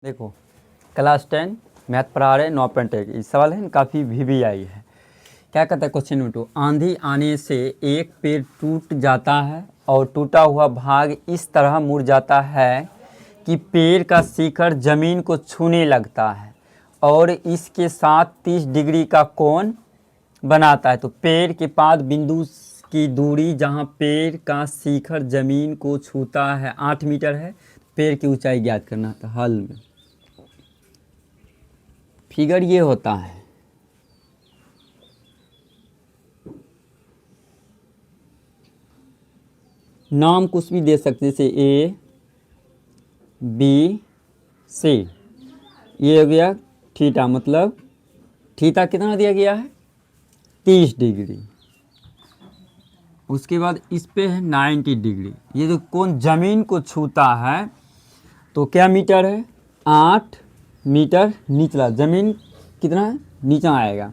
देखो class 10 math पढ़ा रहे 9.1 इस सवाल है काफ़ी VVI है। क्या कहता है क्वेश्चन नंबर 2, आंधी आने से एक पेड़ टूट जाता है और टूटा हुआ भाग इस तरह मुड़ जाता है कि पेड़ का शिखर जमीन को छूने लगता है और इसके साथ 30 डिग्री का कोण बनाता है। तो पेड़ के पाद बिंदु की दूरी जहाँ पेड़ का शिखर जमीन को छूता है 8 मीटर है। पेड़ की ऊंचाई ज्ञात करना था। हल में फिगर ये होता है, नाम कुछ भी दे सकते जैसे A B C। ये हो गया थीटा, मतलब थीटा कितना दिया गया है 30 डिग्री। उसके बाद इस पे है 90 डिग्री। ये जो कोण जमीन को छूता है तो क्या मीटर है 8 मीटर निचला, जमीन कितना है नीचा आएगा।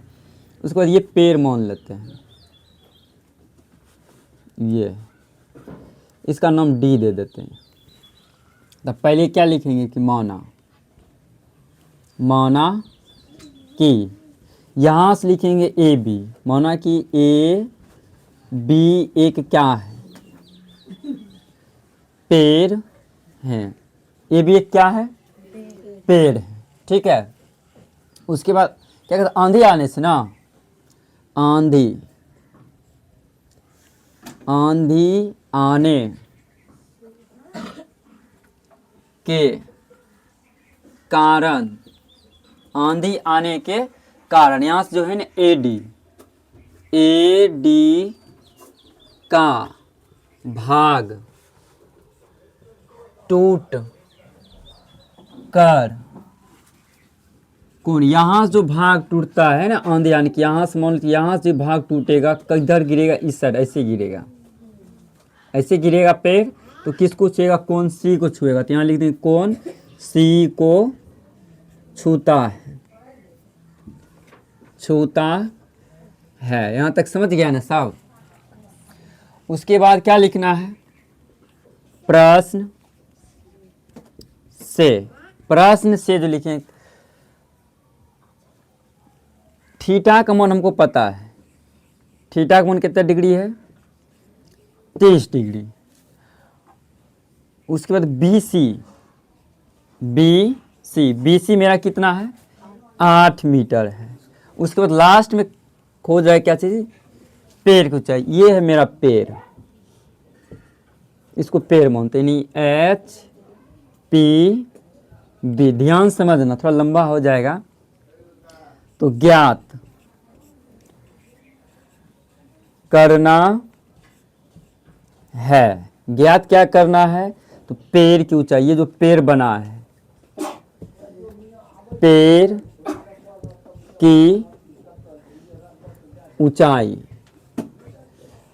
उसके बाद ये पेड़ मान लेते हैं, ये इसका नाम D दे देते हैं। तो पहले क्या लिखेंगे कि माना कि यहाँ से लिखेंगे AB, माना कि AB एक क्या है पेड़ है। AB एक क्या है पेड़ है, ठीक है। उसके बाद क्या कहते हैं आंधी आने से ना, आंधी आने के कारण, आंधी आने के कारण यहाँ से जो है ना AD का भाग टूट कर कौन, यहाँ से जो भाग टूटता है ना आंधी आने के, यहाँ से मान लीजिए यहाँ से भाग टूटेगा किधर गिरेगा, इस साइड ऐसे गिरेगा, ऐसे गिरेगा पेड़। तो किसको छुएगा कोण C को छुएगा। तो यहाँ लिख देंगे कोण C को छूता है। यहाँ तक समझ गया ना साहब। उसके बाद क्या लिखना है प्रश्न से जो लिखें, थीटा का मान हमको पता है, थीटा का मान कितना डिग्री है 30 डिग्री। उसके बाद BC मेरा कितना है 8 मीटर है। उसके बाद लास्ट में खो जाए क्या चीज़ पेड़ को चाहिए, ये है मेरा पेड़, इसको पेड़ मानते नहीं HPB। ध्यान समझना, थोड़ा लंबा हो जाएगा। तो ज्ञात करना है, ज्ञात क्या करना है तो पेड़ की ऊंचाई, ये जो पेड़ बना है पेड़ की ऊंचाई,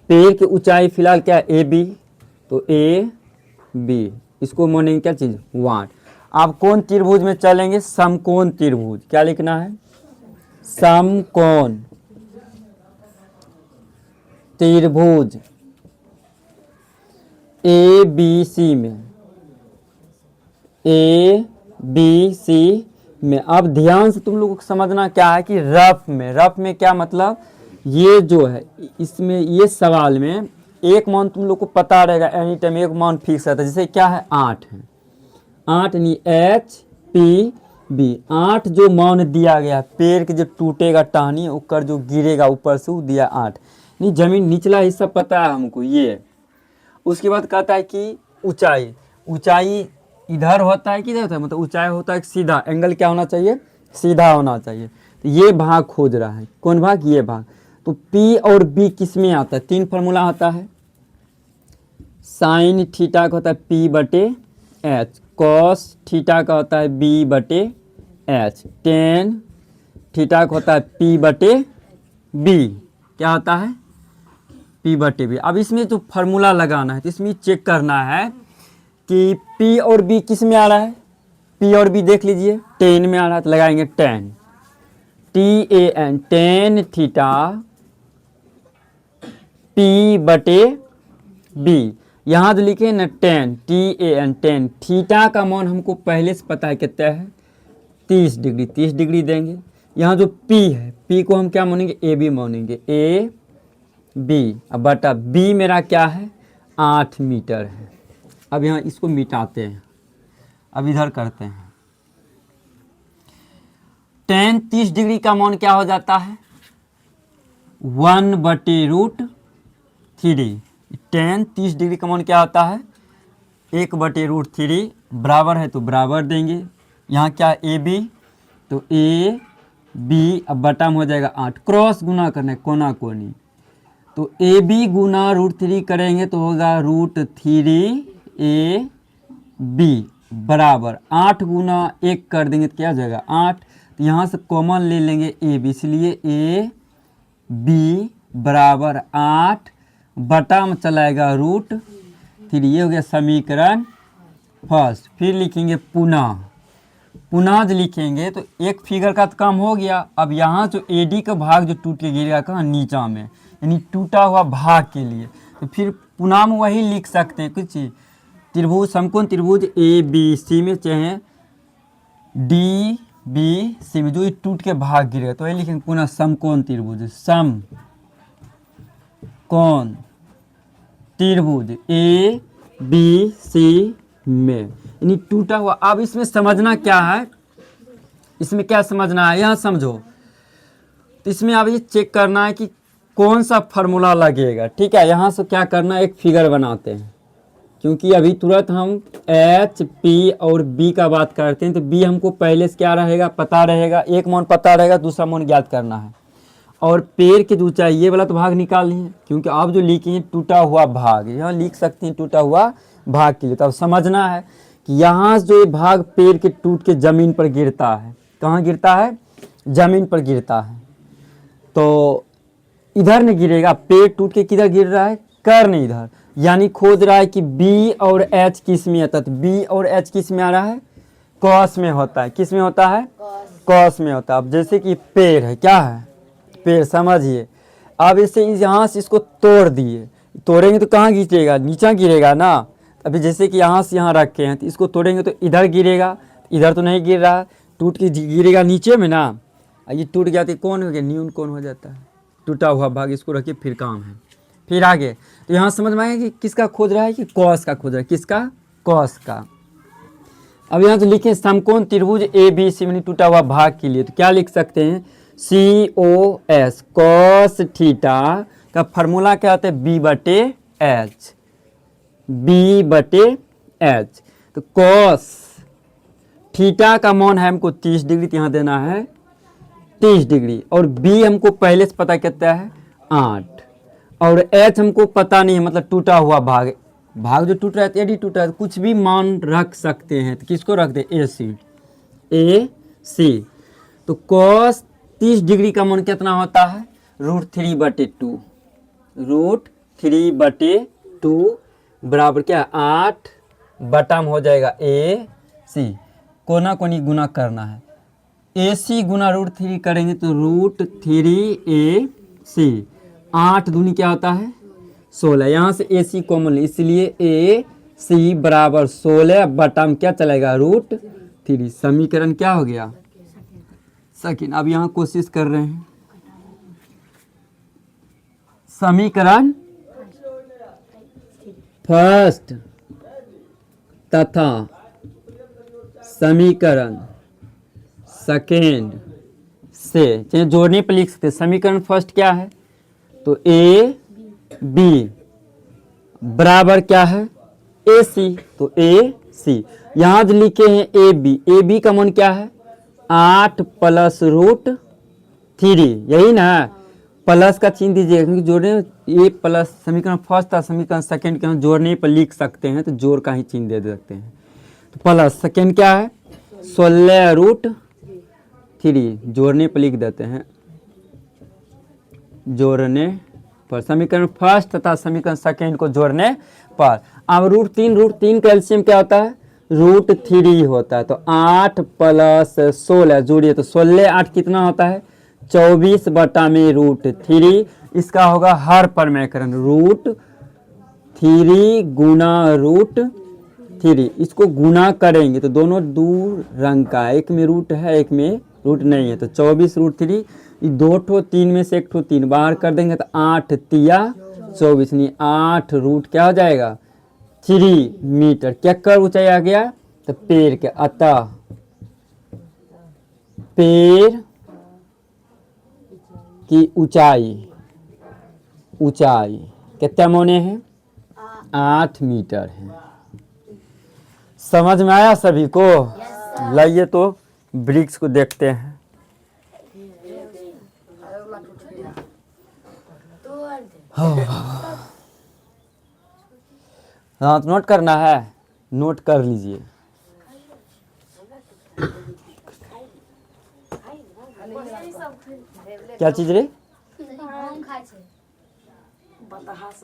पेड़ की ऊंचाई फिलहाल क्या है AB, तो AB इसको मानेंगे क्या चीज 1। आप कौन त्रिभुज में चलेंगे समकोण त्रिभुज। क्या लिखना है समकोण त्रिभुज ABC में। अब ध्यान से तुम लोगों को समझना क्या है कि रफ में क्या मतलब, ये जो है इसमें ये सवाल में एक मान तुम लोग को पता रहेगा एनी टाइम, एक मान फिक्स रहता है। जैसे क्या है 8 है, 8 नहीं HPB 8 जो मान दिया गया पेड़ के जो टूटेगा टहनी ऊपर जो गिरेगा ऊपर से वो दिया 8 नहीं, जमीन निचला हिस्सा पता है हमको ये। उसके बाद कहता है कि ऊंचाई इधर होता है कि इधर होता है, मतलब ऊंचाई होता है सीधा, एंगल क्या होना चाहिए सीधा होना चाहिए। तो ये भाग खोज रहा है, कौन भाग ये भाग। तो P और B किस में आता है, 3 फार्मूला आता है। साइन थीटा का होता है P/H, कॉस थीटा का होता है B/H, टेन थीटा का होता है P/B। क्या होता है P/B। अब इसमें जो फार्मूला लगाना है तो इसमें चेक करना है कि P और B किस में आ रहा है, P और B देख लीजिए 10 में आ रहा है। तो लगाएंगे tan, tan थीटा P/B। यहाँ जो लिखे ना टेन, TAN, टेन, थीटा का मान हमको पहले से पता है कितना है, 30 डिग्री, 30 डिग्री देंगे। यहाँ जो P है, P को हम क्या मानेंगे, AB मानेंगे, AB। अब बटा B मेरा क्या है, 8 मीटर है। अब यहाँ इसको मिटाते हैं, अब इधर करते हैं। टेन 30 डिग्री का मान क्या हो जाता है, 1/√3। टेन 30 डिग्री का मान क्या होता है, 1/√3 बराबर है तो बराबर देंगे। यहाँ क्या AB, तो AB, अब बटा में हो जाएगा 8, क्रॉस गुना करना है, कोना कोनी, तो AB गुना √3 करेंगे तो होगा √3AB बराबर 8 गुना 1 कर देंगे तो क्या हो जाएगा 8। तो यहाँ से कॉमन ले लेंगे AB, इसलिए AB बराबर 8 बटा में चलाएगा √3। ये हो गया समीकरण फर्स्ट। फिर लिखेंगे पुनः, पुनः जो लिखेंगे तो एक फिगर का तो काम हो गया। अब यहाँ जो AD का भाग जो टूट के गिरेगा कहाँ, नीचा में, यानी टूटा हुआ भाग के लिए, तो फिर पुनः में वही लिख सकते हैं कुछ त्रिभुज, समकोण त्रिभुज ABC में चाहे DBC में जो ये टूट के भाग गिरेगा तो वही लिखेंगे पुनः समकोण त्रिभुज, समकोण त्रिभुज ABC में, यानी टूटा हुआ। अब इसमें समझना क्या है, इसमें क्या समझना है, यहाँ समझो। तो इसमें अब ये चेक करना है कि कौन सा फार्मूला लगेगा, ठीक है। यहाँ से क्या करना है, एक फिगर बनाते हैं, क्योंकि अभी तुरंत हम H, P और B का बात करते हैं, तो B हमको पहले से क्या रहेगा, पता रहेगा, एक मान पता रहेगा, दूसरा मान ज्ञात करना है। और पेड़ की जो ऊंचाई, ये वाला तो भाग निकालनी है, क्योंकि आप जो लिखे हैं टूटा हुआ भाग, यहाँ लिख सकते हैं टूटा हुआ भाग के लिए। तो अब समझना है कि यहाँ जो ये भाग पेड़ के टूट के जमीन पर गिरता है, कहाँ गिरता है, जमीन पर गिरता है, तो इधर नहीं गिरेगा, पेड़ टूट के किधर गिर रहा है, कर्ण इधर, यानी खोज रहा है कि B और H किस में आता है। तो B और H किस में आ रहा है, कॉस में होता है, किस में होता है, कॉस में होता है। अब जैसे कि पेड़ है, क्या है, पेड़, समझिए। अब इसे यहाँ से इसको तोड़ दिए, तोड़ेंगे तो कहाँ गिरेगा, नीचा गिरेगा ना। अभी जैसे कि यहाँ से यहाँ रखे हैं, तो इसको तोड़ेंगे तो इधर गिरेगा, इधर तो नहीं गिर रहा, टूट के गिरेगा नीचे में ना। ये टूट गया तो कौन हो गया, न्यून कौन हो जाता है, टूटा हुआ भाग। इसको रखिए, फिर काम है। फिर आगे तो यहाँ समझ में आएगा कि किसका खोज रहा है, कि कॉस का खोज रहा है, किसका, कॉस का। अब यहाँ तो लिखे समकोण त्रिभुज ABC में टूटा हुआ भाग के लिए, तो क्या लिख सकते हैं, COS, कॉस थीटा का फार्मूला क्या होता है, B/H, B/H। तो कॉस थीटा का मान है हमको 30 डिग्री, तो यहाँ देना है 30 डिग्री, और B हमको पहले से पता कितना है 8, और H हमको पता नहीं है, मतलब टूटा हुआ भाग, भाग जो टूट रहा है तो AD टूटा है, तो कुछ भी मान रख सकते हैं। तो किसको रख दे, AC। तो cos 30 डिग्री का मान कितना होता है, √3/2, √3/2 बराबर क्या है 8 बटा में हो जाएगा AC, कोना कोनी गुना करना है, AC गुना √3 करेंगे तो √3AC, 8 दूनी क्या होता है 16, यहाँ से AC कॉमन, इसलिए AC बराबर 16 बटा में क्या चलेगा √3। समीकरण क्या हो गया, सेकंड। अब यहाँ कोशिश कर रहे हैं, समीकरण फर्स्ट तथा समीकरण सेकेंड से चाहे जोड़ने पर लिख सकते हैं। समीकरण फर्स्ट क्या है, तो AB बराबर क्या है AC, तो AC। यहाँ जो लिखे हैं AB का मान क्या है 8 + √3, यही ना, प्लस का चिन्ह दीजिएगा, क्योंकि जोड़ने ये प्लस समीकरण फर्स्ट था, समीकरण सेकेंड के हम जोड़ने पर लिख सकते हैं, तो जोड़ का ही चिन्ह दे सकते हैं। तो प्लस सेकेंड क्या है 16√3, जोड़ने पर लिख देते हैं, जोड़ने पर, समीकरण फर्स्ट तथा समीकरण सेकेंड को जोड़ने पर। अब √3 का एलसीएम क्या होता है, √3 होता है, तो 8 + 16 जोड़िए तो 16 8 कितना होता है 24 बटा में √3। इसका होगा हर परमेयकरण, 3 गुना रूट 3, इसको गुना करेंगे तो दोनों दूर रंग का है, एक में रूट है एक में रूट नहीं है, तो 24 रूट 3, 2 ठो 3 में से 1 ठो 3 बाहर कर देंगे तो 8 तिया 24, नहीं 8 रूट क्या हो जाएगा 3 मीटर। क्या कर ऊंचाई आ गया, तो पेड़ के, अतः पेड़ की ऊंचाई कितना मोने है 8 मीटर है। समझ में आया सभी को? लाइए तो वृक्ष को देखते हैं। हाँ तो नोट करना है, नोट कर लीजिए। क्या चीज रे?